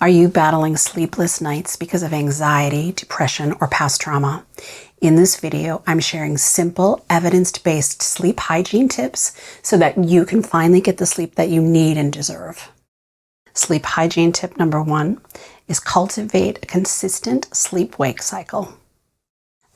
Are you battling sleepless nights because of anxiety, depression, or past trauma? In this video, I'm sharing simple, evidence-based sleep hygiene tips so that you can finally get the sleep that you need and deserve. Sleep hygiene tip number 1 is cultivate a consistent sleep-wake cycle.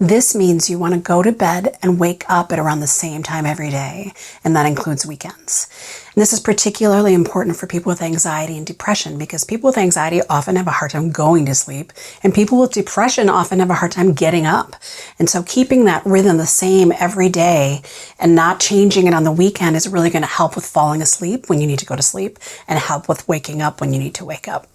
This means you want to go to bed and wake up at around the same time every day, and that includes weekends. And this is particularly important for people with anxiety and depression because people with anxiety often have a hard time going to sleep, and people with depression often have a hard time getting up. And so keeping that rhythm the same every day and not changing it on the weekend is really going to help with falling asleep when you need to go to sleep and help with waking up when you need to wake up.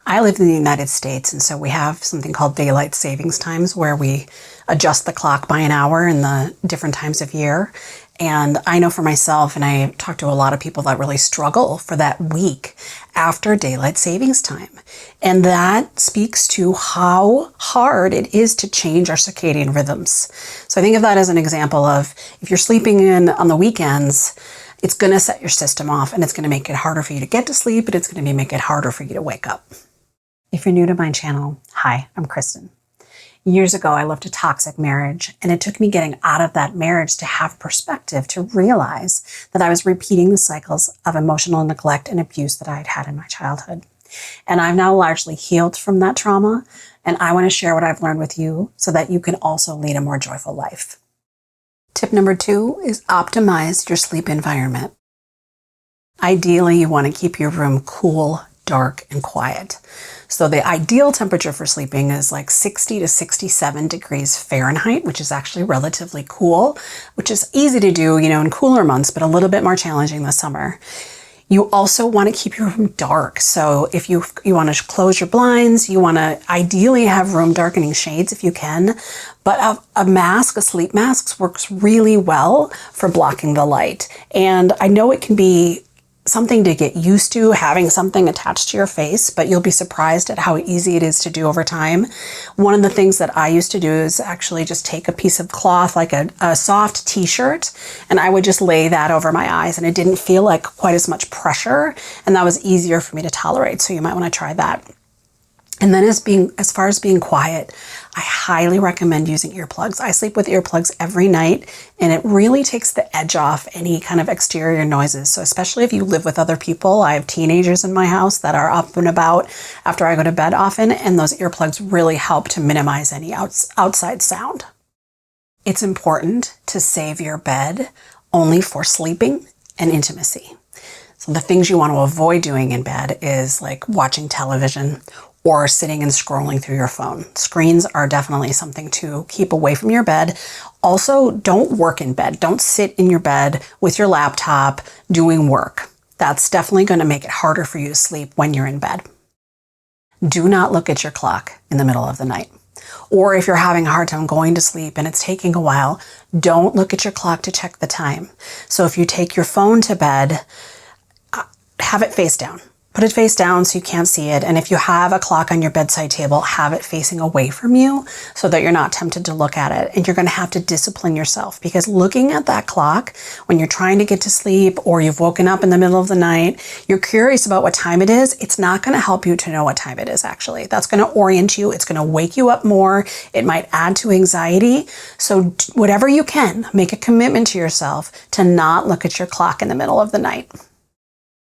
I live in the United States, and so we have something called daylight savings times where we adjust the clock by an hour in the different times of year. And I know for myself, and I talk to a lot of people that really struggle for that week after daylight savings time. And that speaks to how hard it is to change our circadian rhythms. So I think of that as an example of if you're sleeping in on the weekends, it's going to set your system off and it's going to make it harder for you to get to sleep, and it's going to make it harder for you to wake up. If you're new to my channel, hi, I'm Kristin. Years ago, I lived a toxic marriage, and it took me getting out of that marriage to have perspective, to realize that I was repeating the cycles of emotional neglect and abuse that I'd had in my childhood. And I've now largely healed from that trauma, and I want to share what I've learned with you so that you can also lead a more joyful life. Tip number 2 is optimize your sleep environment. Ideally, you want to keep your room cool, dark, and quiet. So the ideal temperature for sleeping is like 60 to 67 degrees Fahrenheit, which is actually relatively cool, which is easy to do, in cooler months, but a little bit more challenging this summer. You also want to keep your room dark. So if you want to close your blinds, you want to ideally have room darkening shades if you can, but a sleep mask works really well for blocking the light. And I know it can be something to get used to, having something attached to your face, but you'll be surprised at how easy it is to do over time. One of the things that I used to do is actually just take a piece of cloth, like a soft t-shirt, and I would just lay that over my eyes, and it didn't feel like quite as much pressure, and that was easier for me to tolerate. So you might want to try that. And then as far as being quiet, I highly recommend using earplugs. I sleep with earplugs every night, and it really takes the edge off any kind of exterior noises. So especially if you live with other people, I have teenagers in my house that are up and about after I go to bed often, and those earplugs really help to minimize any outside sound. It's important to save your bed only for sleeping and intimacy. So the things you want to avoid doing in bed is like watching television or sitting and scrolling through your phone. Screens are definitely something to keep away from your bed. Also, don't work in bed. Don't sit in your bed with your laptop doing work. That's definitely going to make it harder for you to sleep when you're in bed. Do not look at your clock in the middle of the night. Or if you're having a hard time going to sleep and it's taking a while, don't look at your clock to check the time. So if you take your phone to bed, have it face down. Put it face down so you can't see it. And if you have a clock on your bedside table, have it facing away from you so that you're not tempted to look at it. And you're going to have to discipline yourself, because looking at that clock when you're trying to get to sleep or you've woken up in the middle of the night, you're curious about what time it is. It's not going to help you to know what time it is, actually. That's going to orient you. It's going to wake you up more. It might add to anxiety. So whatever you can, make a commitment to yourself to not look at your clock in the middle of the night.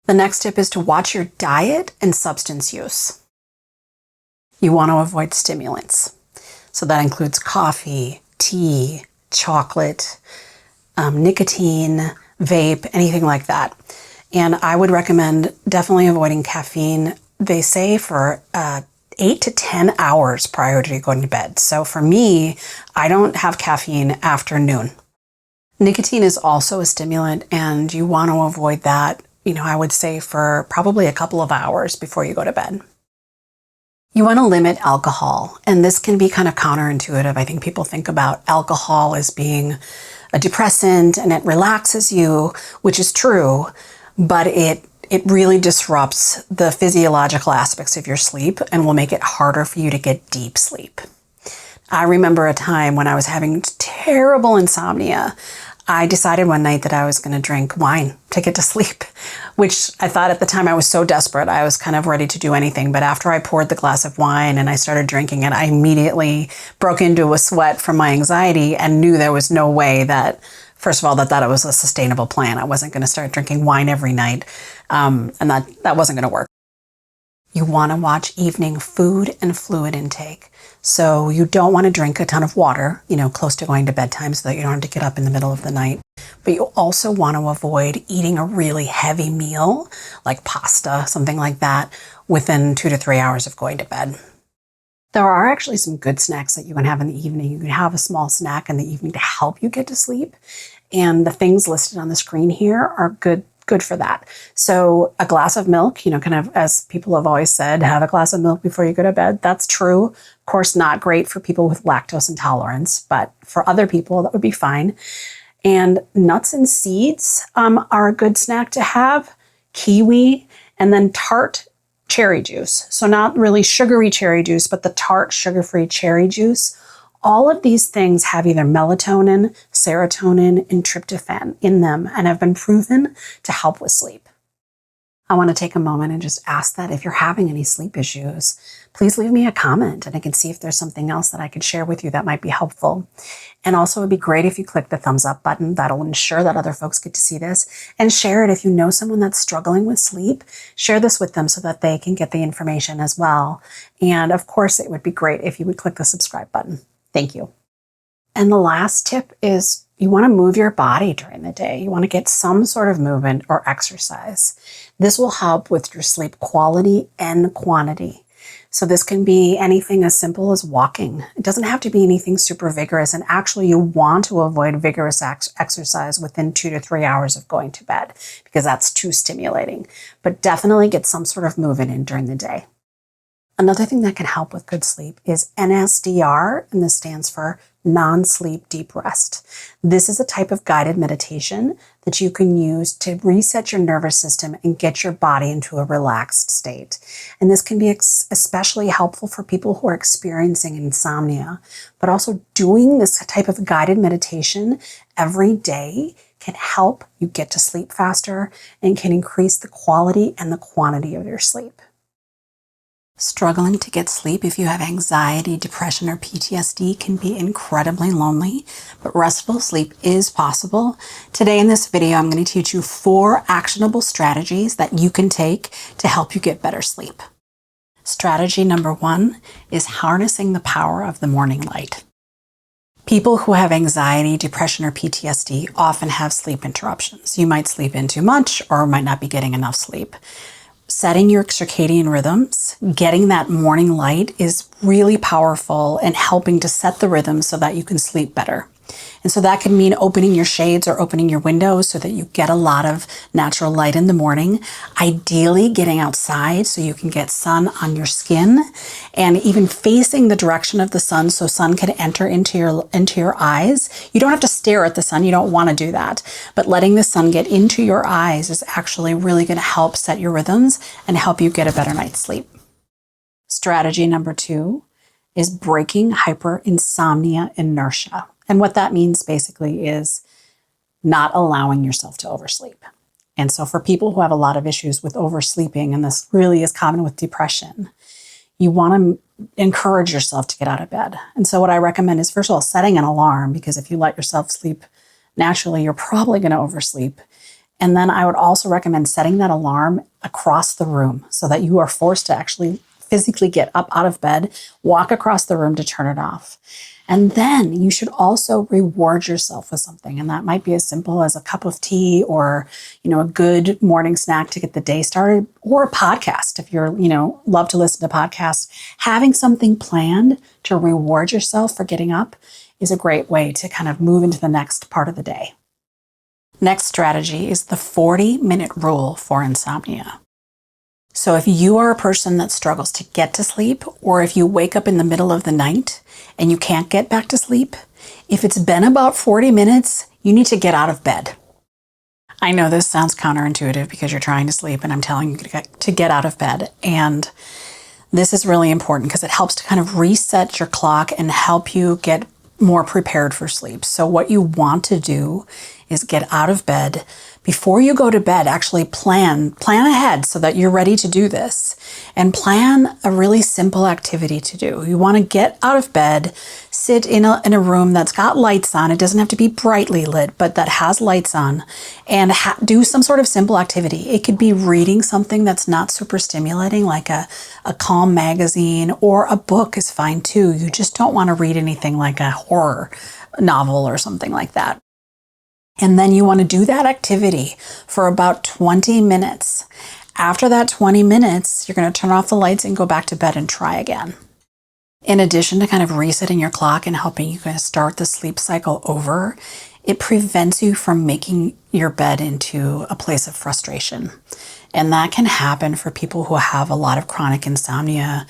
The next tip is to watch your diet and substance use. You want to avoid stimulants. So that includes coffee, tea, chocolate, nicotine, vape, anything like that. And I would recommend definitely avoiding caffeine, they say, for 8 to 10 hours prior to going to bed. So for me, I don't have caffeine after noon. Nicotine is also a stimulant, and you want to avoid that, I would say for probably a couple of hours before you go to bed. You want to limit alcohol, and this can be kind of counterintuitive. I think people think about alcohol as being a depressant and it relaxes you, which is true, but it really disrupts the physiological aspects of your sleep and will make it harder for you to get deep sleep. I remember a time when I was having terrible insomnia. I decided one night that I was going to drink wine to get to sleep, which I thought at the time I was so desperate. I was kind of ready to do anything. But after I poured the glass of wine and I started drinking it, I immediately broke into a sweat from my anxiety and knew there was no way that, first of all, that it was a sustainable plan. I wasn't going to start drinking wine every night. And that wasn't going to work. You want to watch evening food and fluid intake. So you don't want to drink a ton of water, close to going to bedtime so that you don't have to get up in the middle of the night. But you also want to avoid eating a really heavy meal, like pasta, something like that, within 2 to 3 hours of going to bed. There are actually some good snacks that you can have in the evening. You can have a small snack in the evening to help you get to sleep. And the things listed on the screen here are good for that. So a glass of milk, kind of as people have always said, have a glass of milk before you go to bed. That's true. Of course, not great for people with lactose intolerance, but for other people, that would be fine. And nuts and seeds are a good snack to have. Kiwi, and then tart cherry juice. So not really sugary cherry juice, but the tart sugar-free cherry juice. All of these things have either melatonin, serotonin, and tryptophan in them and have been proven to help with sleep. I want to take a moment and just ask that if you're having any sleep issues, please leave me a comment and I can see if there's something else that I could share with you that might be helpful. And also it'd be great if you click the thumbs up button. That'll ensure that other folks get to see this, and share it if you know someone that's struggling with sleep. Share this with them so that they can get the information as well. And of course, it would be great if you would click the subscribe button. Thank you. And the last tip is you want to move your body during the day. You want to get some sort of movement or exercise. This will help with your sleep quality and quantity. So this can be anything as simple as walking. It doesn't have to be anything super vigorous. And actually you want to avoid vigorous exercise within 2 to 3 hours of going to bed because that's too stimulating. But definitely get some sort of movement in during the day. Another thing that can help with good sleep is NSDR, and this stands for non-sleep deep rest. This is a type of guided meditation that you can use to reset your nervous system and get your body into a relaxed state. And this can be especially helpful for people who are experiencing insomnia, but also doing this type of guided meditation every day can help you get to sleep faster and can increase the quality and the quantity of your sleep. Struggling to get sleep if you have anxiety, depression, or PTSD can be incredibly lonely, but restful sleep is possible. Today in this video, I'm going to teach you 4 actionable strategies that you can take to help you get better sleep. Strategy number 1 is harnessing the power of the morning light. People who have anxiety, depression, or PTSD often have sleep interruptions. You might sleep in too much or might not be getting enough sleep. Setting your circadian rhythms, getting that morning light is really powerful in helping to set the rhythm so that you can sleep better. And so that can mean opening your shades or opening your windows so that you get a lot of natural light in the morning. Ideally, getting outside so you can get sun on your skin and even facing the direction of the sun so sun can enter into your eyes. You don't have to stare at the sun. You don't want to do that. But letting the sun get into your eyes is actually really going to help set your rhythms and help you get a better night's sleep. Strategy number 2 is breaking hypersomnia inertia. And what that means basically is not allowing yourself to oversleep. And so for people who have a lot of issues with oversleeping, and this really is common with depression, you want to encourage yourself to get out of bed. And so what I recommend is, first of all, setting an alarm, because if you let yourself sleep naturally, you're probably going to oversleep. And then I would also recommend setting that alarm across the room so that you are forced to actually physically get up out of bed, walk across the room to turn it off. And then you should also reward yourself with something. And that might be as simple as a cup of tea or, a good morning snack to get the day started, or a podcast. If you're, love to listen to podcasts, having something planned to reward yourself for getting up is a great way to kind of move into the next part of the day. Next strategy is the 40-minute rule for insomnia. So if you are a person that struggles to get to sleep, or if you wake up in the middle of the night and you can't get back to sleep, if it's been about 40 minutes, you need to get out of bed. I know this sounds counterintuitive because you're trying to sleep and I'm telling you to get out of bed. And this is really important because it helps to kind of reset your clock and help you get more prepared for sleep. So what you want to do is get out of bed. Before you go to bed, actually plan ahead so that you're ready to do this, and plan a really simple activity to do. You want to get out of bed, sit in a room that's got lights on. It doesn't have to be brightly lit, but that has lights on, and do some sort of simple activity. It could be reading something that's not super stimulating, like a calm magazine, or a book is fine too. You just don't want to read anything like a horror novel or something like that. And then you want to do that activity for about 20 minutes. After that 20 minutes, you're going to turn off the lights and go back to bed and try again. In addition to kind of resetting your clock and helping you kind of start the sleep cycle over, it prevents you from making your bed into a place of frustration. And that can happen for people who have a lot of chronic insomnia.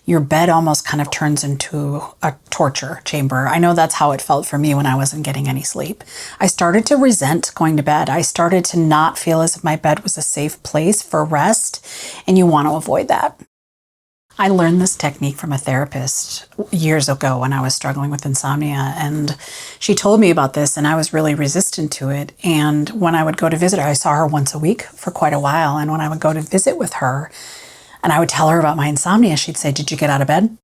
Your bed almost kind of turns into a torture chamber. I know that's how it felt for me when I wasn't getting any sleep. I started to resent going to bed. I started to not feel as if my bed was a safe place for rest, and you want to avoid that. I learned this technique from a therapist years ago when I was struggling with insomnia, and she told me about this, and I was really resistant to it. And when I would go to visit her, I saw her once a week for quite a while, and when I would go to visit with her, and I would tell her about my insomnia, she'd say, "Did you get out of bed?"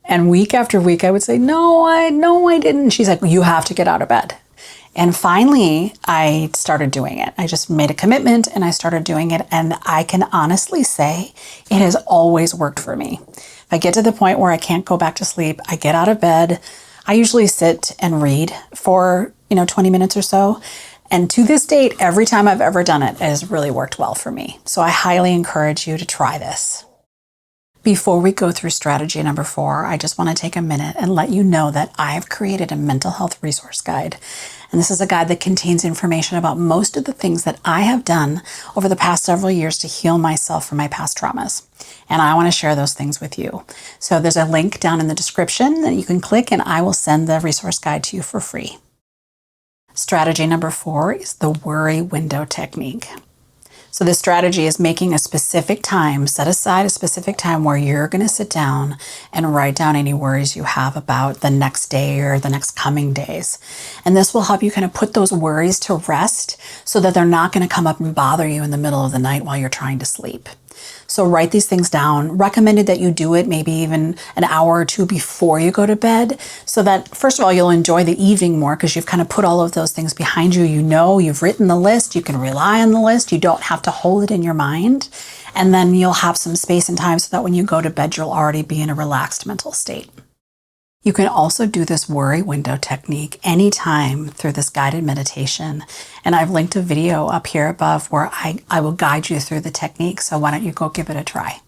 And week after week, I would say, No, I didn't. She's like, "You have to get out of bed." And finally, I started doing it. I just made a commitment and I started doing it. And I can honestly say it has always worked for me. If I get to the point where I can't go back to sleep, I get out of bed. I usually sit and read for, 20 minutes or so. And to this date, every time I've ever done it, it has really worked well for me. So I highly encourage you to try this. Before we go through strategy number 4, I just want to take a minute and let you know that I've created a mental health resource guide. And this is a guide that contains information about most of the things that I have done over the past several years to heal myself from my past traumas. And I want to share those things with you. So there's a link down in the description that you can click, and I will send the resource guide to you for free. Strategy number 4 is the worry window technique. So this strategy is making a specific time, set aside a specific time where you're going to sit down and write down any worries you have about the next day or the next coming days. And this will help you kind of put those worries to rest so that they're not going to come up and bother you in the middle of the night while you're trying to sleep. So write these things down. Recommended that you do it maybe even an hour or two before you go to bed, so that first of all, you'll enjoy the evening more because you've kind of put all of those things behind you. You've written the list, you can rely on the list, you don't have to hold it in your mind. And then you'll have some space and time so that when you go to bed, you'll already be in a relaxed mental state. You can also do this worry window technique anytime through this guided meditation. And I've linked a video up here above where I will guide you through the technique. So why don't you go give it a try.